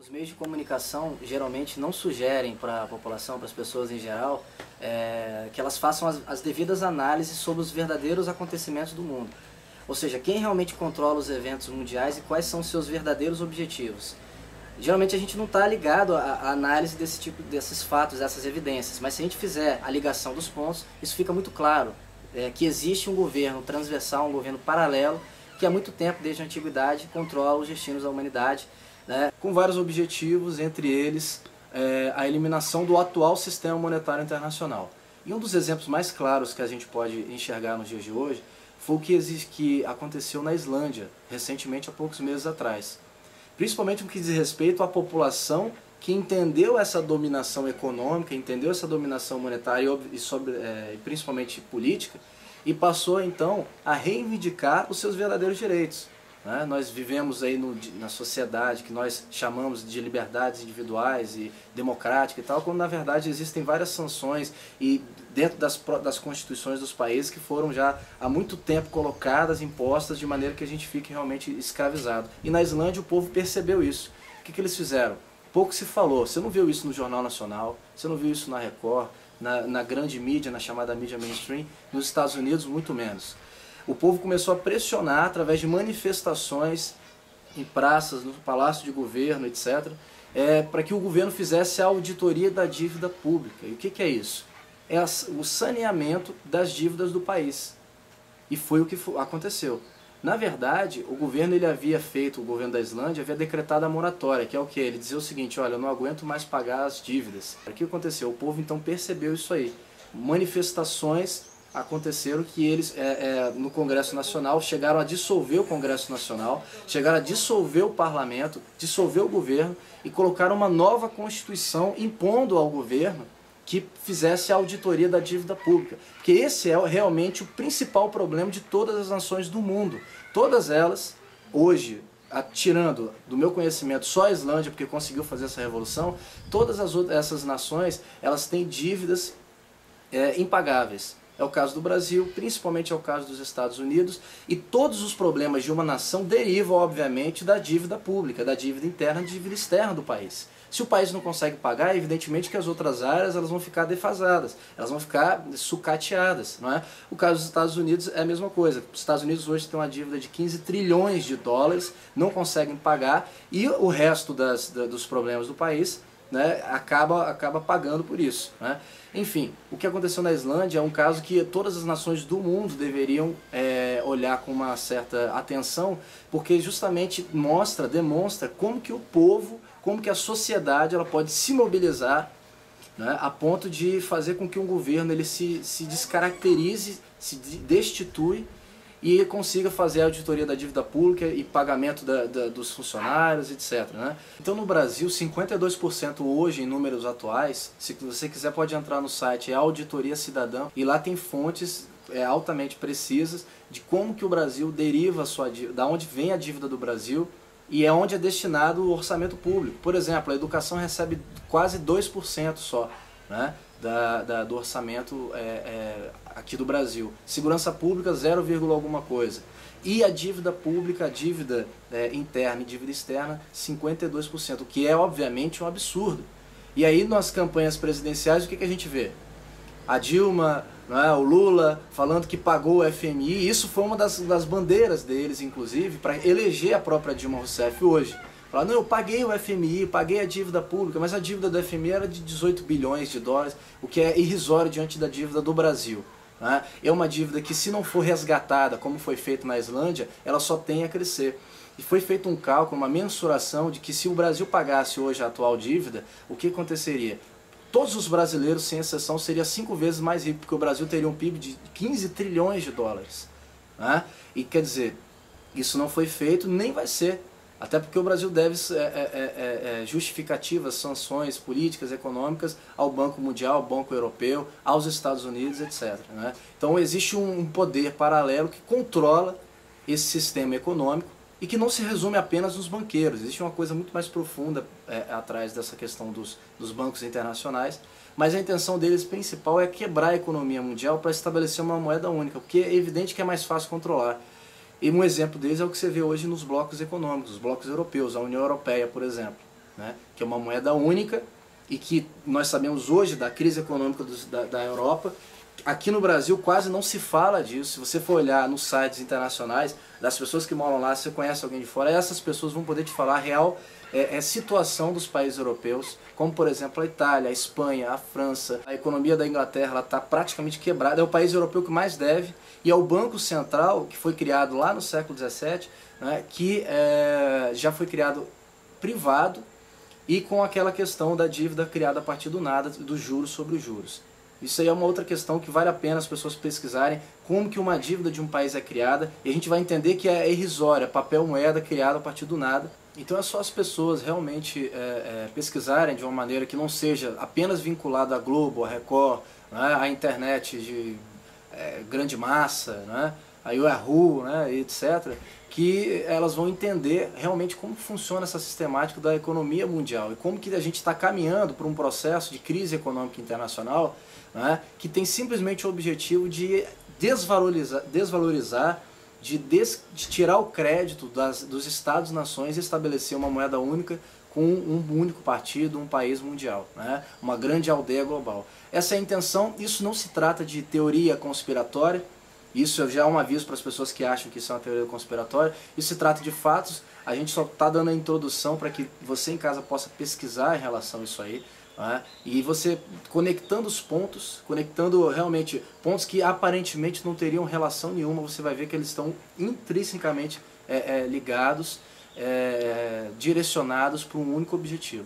Os meios de comunicação geralmente não sugerem para a população, para as pessoas em geral, que elas façam as devidas análises sobre os verdadeiros acontecimentos do mundo. Ou seja, quem realmente controla os eventos mundiais e quais são os seus verdadeiros objetivos. Geralmente a gente não está ligado à análise desses fatos, dessas evidências, mas se a gente fizer a ligação dos pontos, isso fica muito claro, que existe um governo transversal, um governo paralelo, que há muito tempo, desde a antiguidade, controla os destinos da humanidade, né, com vários objetivos, entre eles a eliminação do atual sistema monetário internacional. E um dos exemplos mais claros que a gente pode enxergar nos dias de hoje foi o que aconteceu na Islândia, recentemente, há poucos meses atrás. Principalmente no que diz respeito à população que entendeu essa dominação econômica, entendeu essa dominação monetária e principalmente política, e passou então a reivindicar os seus verdadeiros direitos. Nós vivemos aí na sociedade que nós chamamos de liberdades individuais e democrática e tal, quando na verdade existem várias sanções e dentro das constituições dos países que foram já há muito tempo colocadas, impostas, de maneira que a gente fique realmente escravizado. E na Islândia o povo percebeu isso. O que eles fizeram? Pouco se falou. Você não viu isso no Jornal Nacional, você não viu isso na Record, na grande mídia, na chamada mídia mainstream, nos Estados Unidos muito menos. O povo começou a pressionar através de manifestações em praças, no palácio de governo, etc., para que o governo fizesse a auditoria da dívida pública. E o que é isso? É o saneamento das dívidas do país. E foi o que aconteceu. Na verdade, o governo o governo da Islândia havia decretado a moratória, que é o quê? Ele dizia o seguinte: olha, eu não aguento mais pagar as dívidas. O que aconteceu? O povo então percebeu isso aí. Manifestações aconteceram que eles, no Congresso Nacional, chegaram a dissolver o Congresso Nacional, chegaram a dissolver o Parlamento, dissolver o governo e colocaram uma nova Constituição impondo ao governo que fizesse a auditoria da dívida pública. Porque esse é realmente o principal problema de todas as nações do mundo. Todas elas, hoje, tirando do meu conhecimento só a Islândia, porque conseguiu fazer essa revolução, todas essas nações, elas têm dívidas impagáveis. É o caso do Brasil, principalmente é o caso dos Estados Unidos, e todos os problemas de uma nação derivam, obviamente, da dívida pública, da dívida interna e da dívida externa do país. Se o país não consegue pagar, evidentemente que as outras áreas elas vão ficar defasadas, elas vão ficar sucateadas, não é? O caso dos Estados Unidos é a mesma coisa. Os Estados Unidos hoje têm uma dívida de 15 trilhões de dólares, não conseguem pagar, e o resto dos problemas do país, né, acaba pagando por isso, né? Enfim, o que aconteceu na Islândia é um caso que todas as nações do mundo deveriam olhar com uma certa atenção, porque justamente demonstra como que o povo, como que a sociedade ela pode se mobilizar, né, a ponto de fazer com que um governo ele se descaracterize, se destitui e consiga fazer a auditoria da dívida pública e pagamento dos funcionários, etc. Né? Então no Brasil, 52% hoje, em números atuais, se você quiser pode entrar no site, é Auditoria Cidadã, e lá tem fontes altamente precisas de como que o Brasil deriva a sua dívida, da onde vem a dívida do Brasil e é onde é destinado o orçamento público. Por exemplo, a educação recebe quase 2% só, né, do orçamento aqui do Brasil. Segurança pública 0, alguma coisa. E a dívida pública, a dívida interna e dívida externa 52%, o que é obviamente um absurdo. E aí nas campanhas presidenciais o que a gente vê? A Dilma, o Lula falando que pagou o FMI, isso foi uma das bandeiras deles, inclusive, para eleger a própria Dilma Rousseff hoje. Falar, não, eu paguei o FMI, paguei a dívida pública, mas a dívida do FMI era de 18 bilhões de dólares, o que é irrisório diante da dívida do Brasil. Né? É uma dívida que, se não for resgatada, como foi feito na Islândia, ela só tem a crescer. E foi feito um cálculo, uma mensuração de que se o Brasil pagasse hoje a atual dívida, o que aconteceria? Todos os brasileiros, sem exceção, seriam 5 vezes mais ricos, porque o Brasil teria um PIB de 15 trilhões de dólares. Né? E quer dizer, isso não foi feito, nem vai ser. Até porque o Brasil deve justificativas, sanções políticas, econômicas ao Banco Mundial, ao Banco Europeu, aos Estados Unidos, etc. Né? Então existe um poder paralelo que controla esse sistema econômico e que não se resume apenas nos banqueiros. Existe uma coisa muito mais profunda atrás dessa questão dos bancos internacionais, mas a intenção deles principal é quebrar a economia mundial para estabelecer uma moeda única, porque é evidente que é mais fácil controlar. E um exemplo deles é o que você vê hoje nos blocos econômicos, os blocos europeus, a União Europeia, por exemplo. né, que é uma moeda única e que nós sabemos hoje da crise econômica da Europa. Aqui no Brasil quase não se fala disso. Se você for olhar nos sites internacionais, das pessoas que moram lá, se você conhece alguém de fora, essas pessoas vão poder te falar a real situação dos países europeus, como por exemplo a Itália, a Espanha, a França. A economia da Inglaterra está praticamente quebrada, é o país europeu que mais deve, e é o Banco Central, que foi criado lá no século XVII, né, que já foi criado privado, e com aquela questão da dívida criada a partir do nada, dos juros sobre os juros. Isso aí é uma outra questão que vale a pena as pessoas pesquisarem, como que uma dívida de um país é criada, e a gente vai entender que é irrisória, papel moeda criado a partir do nada. Então é só as pessoas realmente pesquisarem de uma maneira que não seja apenas vinculada à Globo, à Record, né, à internet de grande massa, né, a Yahoo, né, etc., que elas vão entender realmente como funciona essa sistemática da economia mundial e como que a gente está caminhando para um processo de crise econômica internacional, né, que tem simplesmente o objetivo de desvalorizar, de tirar o crédito dos Estados-nações e estabelecer uma moeda única com um único partido, um país mundial, né, uma grande aldeia global. Essa é a intenção. Isso não se trata de teoria conspiratória. Isso já é um aviso para as pessoas que acham que isso é uma teoria conspiratória. Isso se trata de fatos. A gente só está dando a introdução para que você em casa possa pesquisar em relação a isso aí, né? E você conectando os pontos, conectando realmente pontos que aparentemente não teriam relação nenhuma, você vai ver que eles estão intrinsecamente ligados, direcionados para um único objetivo.